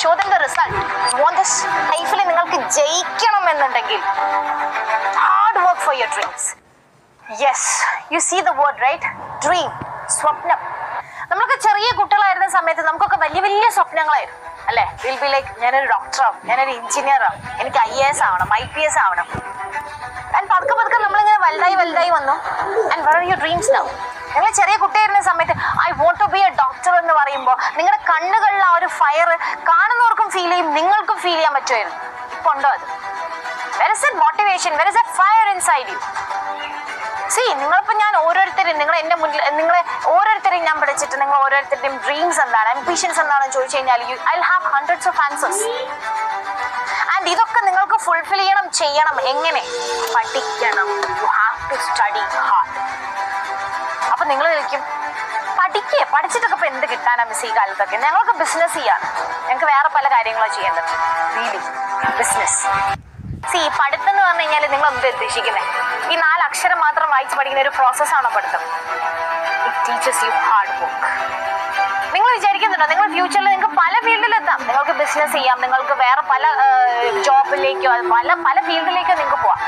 show them the result. You want this ലൈഫിൽ നിങ്ങൾക്ക് ജയിക്കണം എന്നുണ്ടെങ്കിൽ hard work for your dreams. Yes, you see the word right, dream, സ്വപ്നം. നമ്മളൊക്കെ ചെറിയ കുട്ടികളായിരുന്ന സമയത്ത് നമുക്കൊക്കെ വലിയ വലിയ സ്വപ്നങ്ങളായിരുന്നു അല്ലേ? വിൽ ബി ലൈക്ക് ഞാനൊരു ഡോക്ടറാവും, ഞാനൊരു എഞ്ചിനീയറാവും, എനിക്ക് IAS ആവണം, IPS ആവണം. ആൻഡ് പതുക്കെ പതുക്കെ നമ്മളിങ്ങനെ വലുതായി വന്നു. And where are your dreams now? നിങ്ങൾ ചെറിയ കുട്ടിയായിരുന്ന സമയത്ത് I want to be a doctor എന്ന് പറയുമ്പോൾ നിങ്ങളുടെ കണ്ണുകളിൽ ആ ഒരു ഫയർ കാണുന്നവർക്കും ഫീൽ ചെയ്യും, നിങ്ങൾക്കും ഫീൽ ചെയ്യാൻ പറ്റുമായിരുന്നു. ഇപ്പൊ ഉണ്ടോ അത്? Where is that motivation? Where is that fire inside U? C, നിങ്ങളിപ്പോൾ ഞാൻ ഓരോരുത്തരും നിങ്ങളെ ഓരോരുത്തരെയും ഞാൻ പഠിച്ചിട്ട് നിങ്ങൾ ഓരോരുത്തരുടെയും ഡ്രീംസ് എന്താണ്, അംബിഷൻസ് എന്താണെന്ന് ചോദിച്ചു കഴിഞ്ഞാൽ I have hundreds of answers. And ഇതൊക്കെ നിങ്ങൾക്ക് ഫുൾഫിൽ ചെയ്യണം. എങ്ങനെ? പഠിക്കണം. You have to study hard. അപ്പൊ നിങ്ങൾ വിളിക്കും, പഠിച്ചിട്ടൊക്കെ ഇപ്പൊ എന്ത് കിട്ടാനാ മിസ് ഈ കാലത്തൊക്കെ? ഞങ്ങൾക്ക് ബിസിനസ് ചെയ്യാം, ഞങ്ങൾക്ക് വേറെ പല കാര്യങ്ങളോ ചെയ്യേണ്ടത്. Really business. സി, പഠിത്തം എന്ന് പറഞ്ഞു കഴിഞ്ഞാൽ നിങ്ങൾ എന്ത് ഉദ്ദേശിക്കുന്നത്? ഈ 4 അക്ഷരം മാത്രം വായിച്ച് പഠിക്കുന്ന ഒരു പ്രോസസ്സാണോ പഠിത്തം? It teachers you hard work. നിങ്ങൾ വിചാരിക്കുന്നുണ്ടോ നിങ്ങൾ ഫ്യൂച്ചറിൽ നിങ്ങൾക്ക് പല ഫീൽഡിലെത്താം? നിങ്ങൾക്ക് ബിസിനസ് ചെയ്യാം, നിങ്ങൾക്ക് വേറെ പല ജോബിലേക്കോ പല ഫീൽഡിലേക്കോ നിങ്ങൾക്ക് പോവാം.